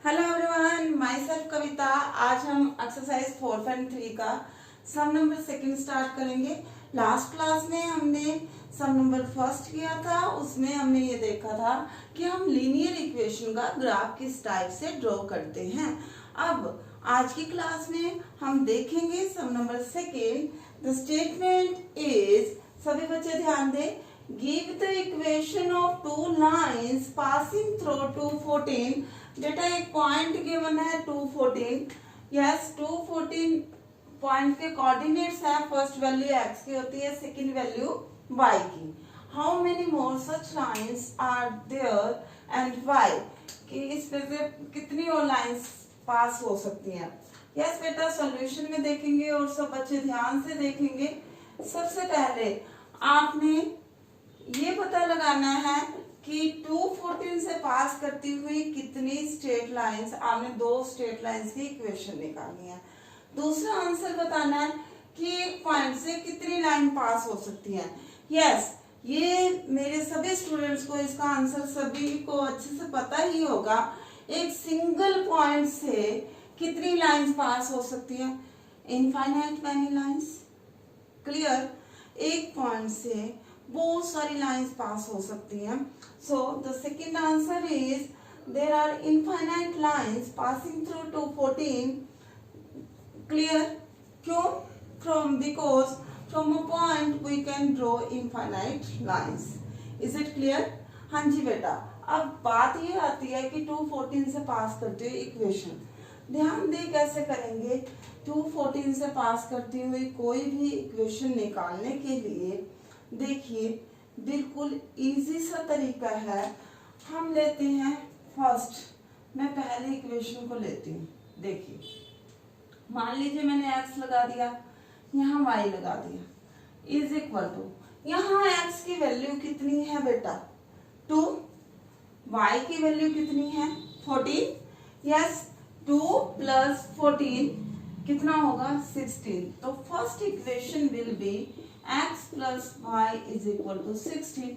Hello everyone, my self कविता। आज हम exercise 4.3 का सम नंबर सेकंड स्टार्ट करेंगे। लास्ट क्लास में हमने सम नंबर फर्स्ट किया था। उसमें हमने ये देखा था कि हम लीनियर इक्वेशन का ग्राफ किस टाइप से ड्रॉ करते हैं। अब आज की क्लास में हम देखेंगे sum number second. The statement is, सभी बच्चे ध्यान दें, give the equation of two lines passing through 214। बेटा एक पॉइंट गिवन है 214। यस, 214 पॉइंट के कोऑर्डिनेट्स है। फर्स्ट वैल्यू x की होती है, सेकंड वैल्यू y की। How many more such lines are there and Y, कि इसमें से कितनी और लाइंस पास हो सकती हैं। यस बेटा, सॉल्यूशन में देखेंगे और सब बच्चे ध्यान से देखेंगे। सबसे पहले आपने ये पता लगाना है कि 214 से पास करती हुई कितनी स्ट्रेट लाइंस, आपने दो स्ट्रेट लाइंस की इक्वेशन निकालनी है। दूसरा आंसर बताना है कि एक पॉइंट से कितनी लाइन पास हो सकती है। यस, ये मेरे सभी स्टूडेंट्स को इसका आंसर सभी को अच्छे से पता ही होगा। एक सिंगल पॉइंट से कितनी लाइंस पास हो सकती है? Infinite many lines. क्लियर? एक पॉइंट से बहुत सारी लाइंस पास हो सकती हैं। So the second answer is there are infinite lines passing through 214। Clear? क्यों? Because from a point we can draw infinite lines. Is it clear? हाँ जी बेटा। अब बात ये आती है कि 214 से पास करते हुए इक्वेशन। ध्यान दे कैसे करेंगे। 214 से पास करती हुई कोई भी इक्वेशन निकालने के लिए देखिए बिल्कुल इजी सा तरीका है। हम लेते हैं फर्स्ट, मैं पहले इक्वेशन को लेती हूँ। देखिए, मान लीजिए मैंने x लगा दिया, यहाँ y लगा दिया, इज इक्वल टू, यहाँ x की वैल्यू कितनी है बेटा? 2। y की वैल्यू कितनी है? 14। यस, 2 प्लस 14 कितना होगा? 16। तो first equation will be x plus y is equal to 16।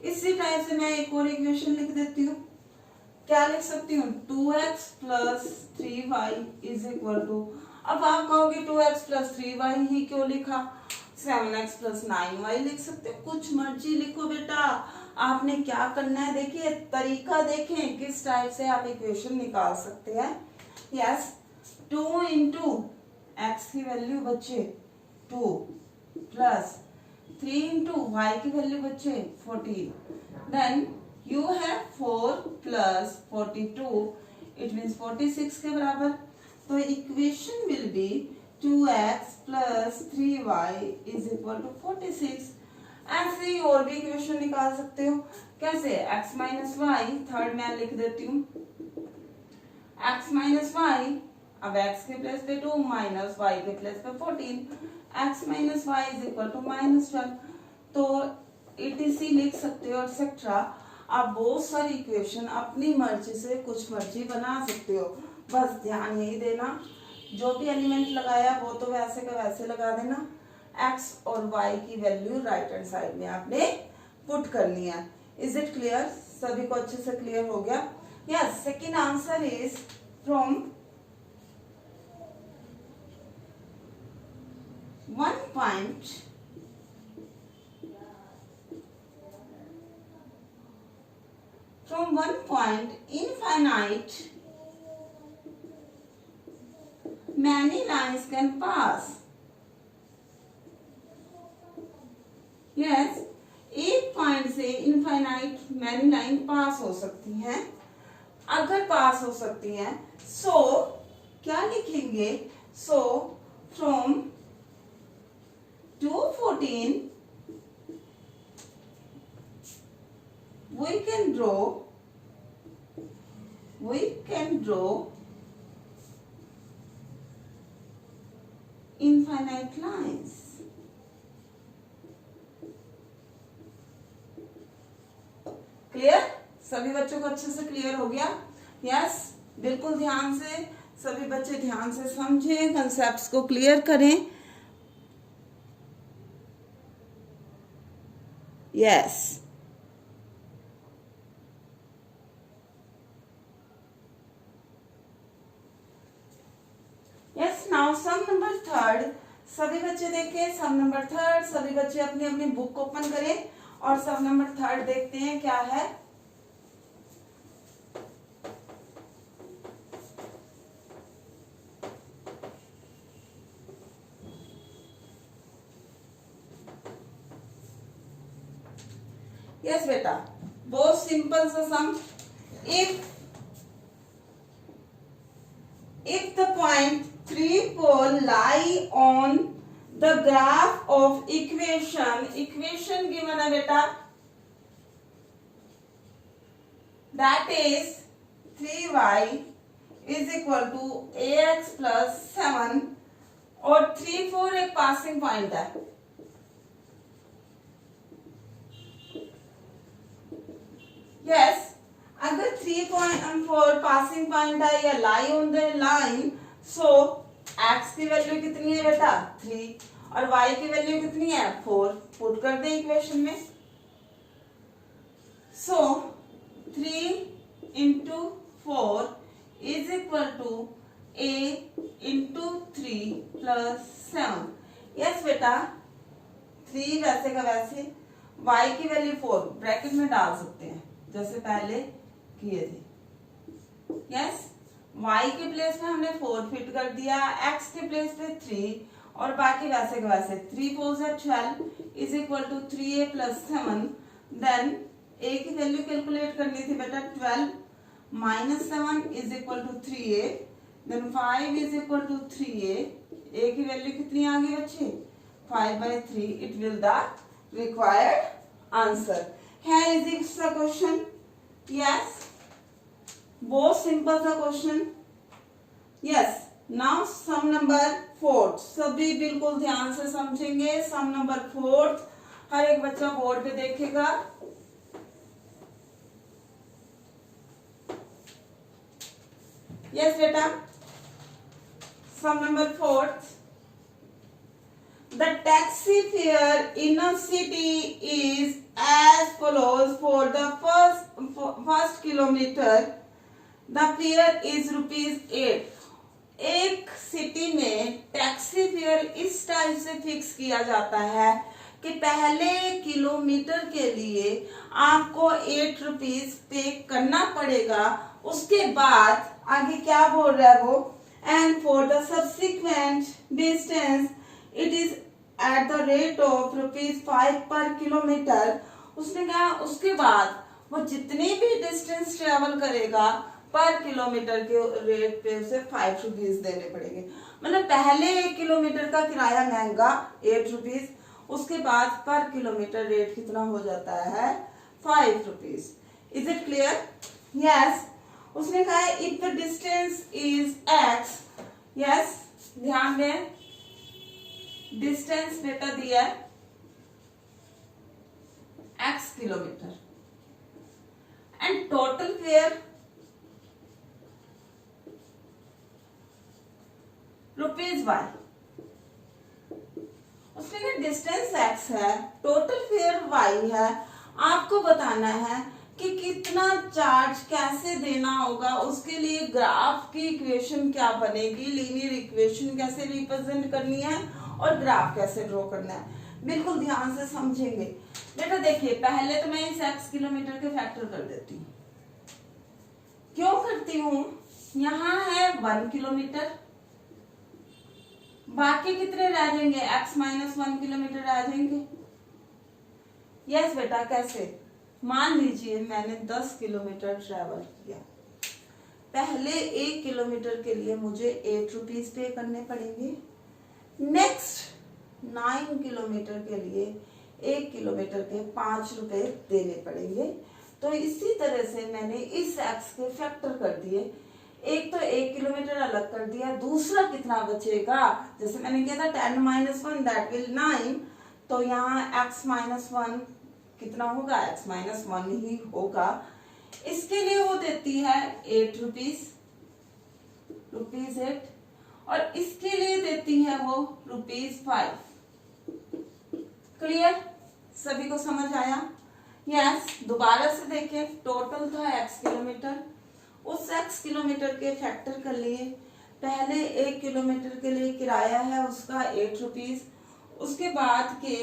इसी टाइप से मैं एक और इक्वेशन लिख देती हूँ। क्या लिख सकती हूँ? 2x plus 3y is equal to, अब आप कहोगे 2x प्लस 3y ही क्यों लिखा? 7x प्लस 9y लिख सकते हो। कुछ मर्जी लिखो बेटा, आपने क्या करना है देखिए, तरीका देखें किस टाइप से आप इक्वेशन निकाल सकते हैं। यस, 2 इंटू एक्स की वैल्यू बच्चे 2 प्लस 3 इंटू वाई की वैल्यू बच्चे 14, then you have 4 plus 42, it means 46 के बराबर। तो equation will be 2x plus 3y is equal to 46। ऐसे ही और भी इक्वेशन निकाल सकते हो। कैसे? x माइनस वाई, थर्ड मैं लिख देती हूँ x माइनस वाई, अब x के प्लेस पे 2 माइनस y के प्लेस पे 14, x minus y is equal to -12। तो etc लिख सकते हो, एक्सेट्रा। आप बहुत सारी इक्वेशन अपनी मर्जी से कुछ मर्जी बना सकते हो। बस ध्यान यही देना, जो भी एलिमेंट लगाया वो तो वैसे का वैसे लगा देना। x और y की वैल्यू राइट हैंड साइड में आपने पुट करनी है। Is it clear? सभी को अच्छे से क्लियर हो गया? Yes, second answer is from one point from one point infinite many lines can pass. Yes, एक पॉइंट से इनफाइनाइट मैनी लाइन पास हो सकती हैं। अगर पास हो सकती हैं सो क्या लिखेंगे? So from 214 we can draw infinite lines. Clear? सभी बच्चों को अच्छे से क्लियर हो गया? यस, बिल्कुल ध्यान से सभी बच्चे ध्यान से समझें, कंसेप्ट्स को क्लियर करें। Yes, now sum number third, सभी बच्चे देखें सम नंबर थर्ड, सभी बच्चे अपनी अपनी बुक ओपन करें और सम नंबर थर्ड देखते हैं क्या है। यस बेटा, बहुत सिंपल सा सम। if the point 3 4 lie on the graph of equation given है बेटा, that is 3y is equal to ax plus 7 और 3 4 एक पासिंग पॉइंट है। यस, अगर 3.4 पासिंग पॉइंट है या lie on the line, so x की वैल्यू कितनी है बेटा 3 और y की वैल्यू कितनी है 4। पुट कर दे इक्वेशन में। So 3 into 4 is equal to a into 3 plus 7। Yes बेटा, 3 वैसे का वैसे, y की वैल्यू 4 ब्रैकेट में डाल सकते हैं जैसे पहले किए थे। यस, y के प्लेस में हमने 4 फिट कर दिया, x के प्लेस पे 3 और बाकी वैसे के वैसे 3 4 12 is equal to 3a plus 7। Then a की वैल्यू कैलकुलेट करनी थी बेटा 12 minus 7 is equal to 3a, then 5 is equal to 3a। a की वैल्यू कितनी आ गई बच्चे 5/3। It will the required answer. Here is the question. Yes, बहुत सिंपल सा question. Yes, now sum number 4, सभी बिल्कुल ध्यान से समझेंगे। सम नंबर 4 हर एक बच्चा बोर्ड पे देखेगा। यस बेटा, सम number 4, the taxi fare in a city is as follows. For the first kilometer the fare is ₹8। एक सिटी में टैक्सी फेयर इस टाइप से फिक्स किया जाता है कि पहले किलोमीटर के लिए आपको 8 रुपीज पे करना पड़ेगा। उसके बाद आगे क्या बोल रहा है वो, and for the subsequent distance it is at the rate of ₹5 पर किलोमीटर। उसने कहा उसके बाद वो जितनी भी डिस्टेंस ट्रेवल करेगा पर किलोमीटर के रेट पे उसे 5 रुपीज देने पड़ेंगे। मतलब पहले 1 किलोमीटर का किराया महंगा 8 रुपीज, उसके बाद पर किलोमीटर रेट कितना हो जाता है 5 rupees. Is it clear? Yes, उसने कहा if the distance is x। Yes, ध्यान दें, डिस्टेंस बेटा दिया है x kilometre and total fair ₹y। उसने कहा डिस्टेंस x है, टोटल फेयर y है, आपको बताना है कि कितना चार्ज कैसे देना होगा। उसके लिए ग्राफ की इक्वेशन क्या बनेगी, लीनियर इक्वेशन कैसे रिप्रेजेंट करनी है और ग्राफ कैसे ड्रॉ करना है। बिल्कुल ध्यान से समझेंगे बेटा। देखिए, पहले तो मैं इस x किलोमीटर के फैक्टर कर देती हूँ। क्यों करती हूँ, यहाँ है 1 किलोमीटर, बाकी कितने रह जाएंगे x माइनस 1 किलोमीटर रह जाएंगे। यस बेटा, कैसे, मान लीजिए मैंने 10 किलोमीटर ट्रेवल किया, पहले 1 किलोमीटर के लिए मुझे 8 रुपीज पे करने पड़ेंगे, नेक्स्ट 9 किलोमीटर के लिए 1 किलोमीटर के 5 रुपए देने पड़ेंगे। तो इसी तरह से मैंने इस x के फैक्टर कर दिए। एक तो 1 किलोमीटर अलग कर दिया, दूसरा कितना बचेगा, जैसे मैंने किया था 10 माइनस 1 दैट विल 9, तो यहाँ x माइनस 1 कितना होगा, x माइनस 1 ही होगा। इसके लिए वो देती है 8 रुपीज, ₹8, और इसके लिए देती है वो ₹5। क्लियर, सभी को समझ आया? यस, दोबारा से देखें, टोटल था x किलोमीटर, उस x किलोमीटर के फैक्टर कर लिए, पहले 1 किलोमीटर के लिए किराया है उसका 8 रुपीज, उसके बाद के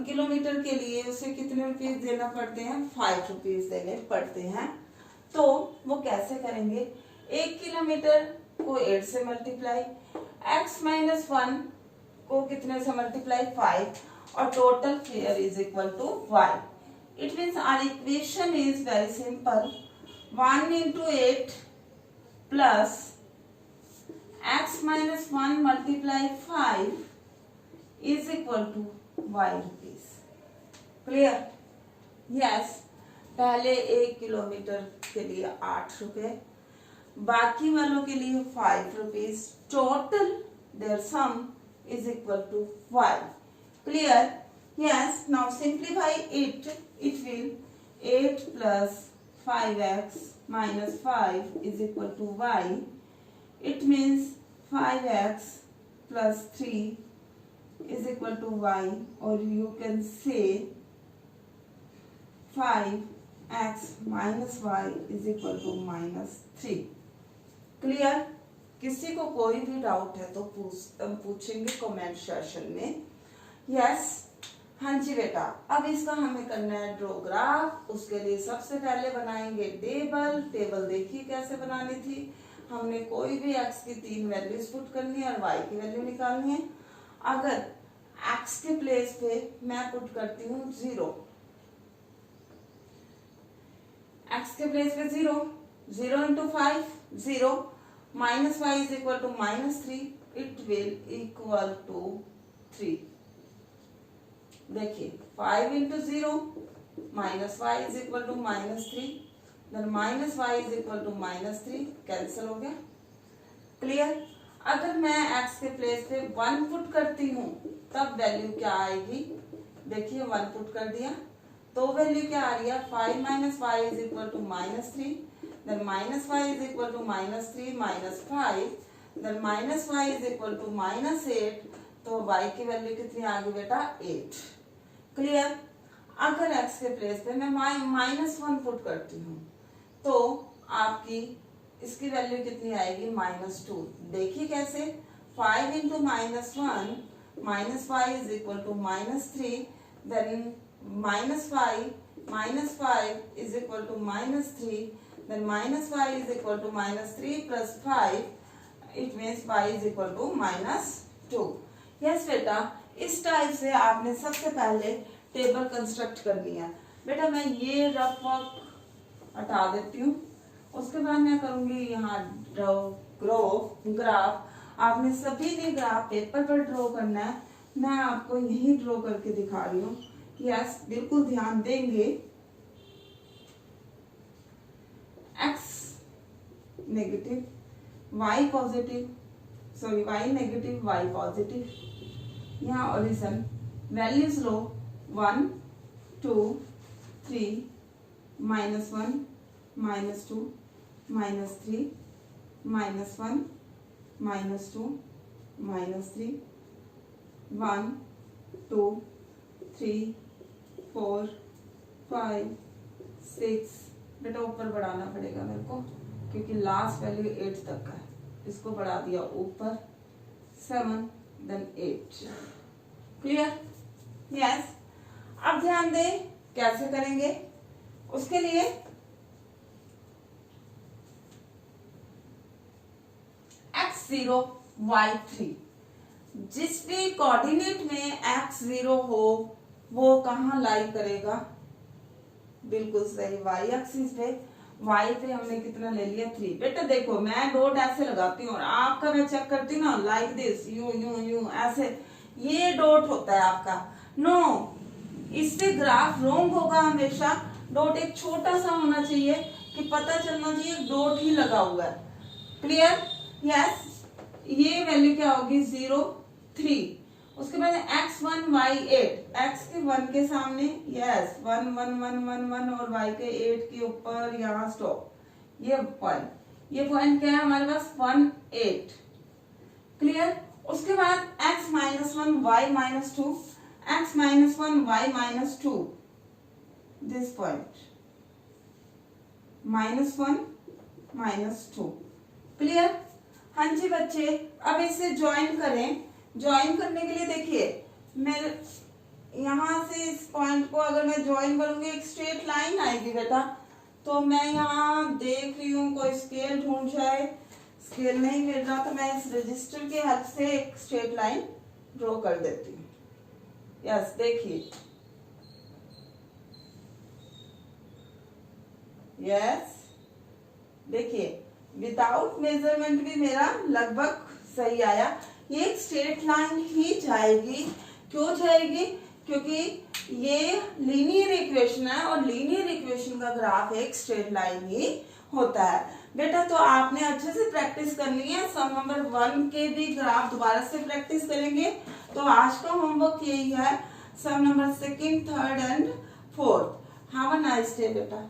किलोमीटर के लिए उसे कितने रुपीज देना पड़ते हैं, 5 रुपीज देने पड़ते हैं। तो वो कैसे करेंगे, 1 किलोमीटर को 8 से मल्टीप्लाई, x माइनस 1 को कितने से मल्टीप्लाई, 5, और total fare is equal to y। It means our equation is very simple, 1 into 8 plus x minus 1 multiply 5 is equal to y rupees। Clear? Yes. पहले 1 किलोमीटर के लिए 8 रुपए, बाकी वालों के लिए 5 rupees, total their sum is equal to y। Clear? Yes. Now simplify it. It will 8 plus 5x minus 5 is equal to y. It means 5x plus 3 is equal to y, or you can say 5x minus y is equal to minus 3। Clear? किसी को कोई भी doubt है तो पूछेंगे comment section में। Yes. हाँ जी बेटा, अब इसका हमें करना है ड्रॉ ग्राफ। उसके लिए सबसे पहले बनाएंगे टेबल। टेबल देखिए कैसे बनानी थी, हमने कोई भी x की 3 वैल्यूज पुट करनी है और y की वैल्यू निकालनी है। अगर x के प्लेस पे मैं पुट करती हूँ 0, x के प्लेस पे 0, 0 into 5 0, minus y is equal to minus 3, it will equal to 3। देखिए 5 into 0 minus y is equal to minus 3, then minus y is equal to minus 3, cancel हो गया। क्लियर? अगर मैं x के प्लेस पे 1 put करती हूँ तब वैल्यू क्या आएगी, देखिए 1 पुट कर दिया तो वैल्यू क्या आ रही है, 5 minus y is equal to minus 3, then minus y is equal to minus 3 minus 5, then minus y is equal to minus 8, तो y की वैल्यू कितनी आ गई बेटा, 8। क्लियर? अगर x के प्लेस पे मैं माइनस 1 पुट करती हूँ तो आपकी इसकी वैल्यू कितनी आएगी, माइनस 2। देखिए कैसे, 5 into minus 1 minus y is equal to minus 3, then minus 5 is equal to minus 3, then minus y is equal to minus 3 plus 5, it means y is equal to minus 2। Yes बेटा, इस type से आपने सबसे पहले table construct करनी है। बेटा मैं ये रफ वर्क हटा देती हूँ, उसके बाद मैं करूंगी यहाँ ग्राफ। आपने सभी ने ग्राफ पेपर पर ड्रॉ करना है, मैं आपको यही ड्रॉ करके दिखा रही हूँ। यस, बिल्कुल ध्यान देंगे। x negative, y positive, sorry y negative y positive, यहाँ ओरिजिन वैल्यूज लो 1 2 3 -1 -2 -3 -1 -2 -3 1 2 3 4 5 6। बेटा ऊपर बढ़ाना पड़ेगा मेरे को क्योंकि लास्ट वैल्यू 8 तक का है, इसको बढ़ा दिया ऊपर 7 देन 8। क्लियर? यस। अब ध्यान दें कैसे करेंगे। उसके लिए x0 y3, जिस भी कोऑर्डिनेट में x0 हो वो कहाँ लाई करेगा, बिल्कुल सही y एक्सिस पे। y पे हमने कितना ले लिया 3। बेटा देखो मैं डॉट ऐसे लगाती हूँ और आपका मैं चेक करती हूँ ना, like this, you you you ऐसे, ये डॉट होता है आपका। नो, इससे ग्राफ रॉन्ग होगा हमेशा। डॉट एक छोटा सा होना चाहिए कि पता चलना चाहिए डॉट ही लगा हुआ है। क्लियर? यस। ये वैल्यू क्या होगी, 0 3। उसके बाद x1 y8, x के 1 के सामने यस 1 1 1 1 1 और y के 8 के ऊपर यहाँ स्टॉप। ये पॉइंट क्या है हमारे पास, 1 8। क्लियर? उसके बाद x -1 y -2, x -1 y -2, this point -1 -2। Clear? हाँ जी बच्चे, अब इसे ज्वाइन करें। ज्वाइन करने के लिए देखिए, मेरे यहाँ से इस पॉइंट को अगर मैं ज्वाइन करूंगी एक स्ट्रेट लाइन आएगी बेटा। तो मैं यहाँ देख रही हूँ कोई स्केल ढूंढ जाए, स्केल नहीं मिल रहा तो मैं इस रजिस्टर के हेल्प से एक स्ट्रेट लाइन ड्रॉ कर देती हूँ। यस, देखिए, यस देखिए, विदाउट मेजरमेंट भी मेरा लगभग सही आया। ये एक स्ट्रेट लाइन ही जाएगी। क्यों जाएगी? क्योंकि ये लीनियर इक्वेशन है और लीनियर इक्वेशन का ग्राफ एक स्ट्रेट लाइन ही होता है बेटा। तो आपने अच्छे से प्रैक्टिस करनी है। सम नंबर 1 के भी ग्राफ दोबारा से प्रैक्टिस करेंगे। तो आज का होमवर्क यही है, sum number 2nd, 3rd and 4th। Have a nice day बेटा।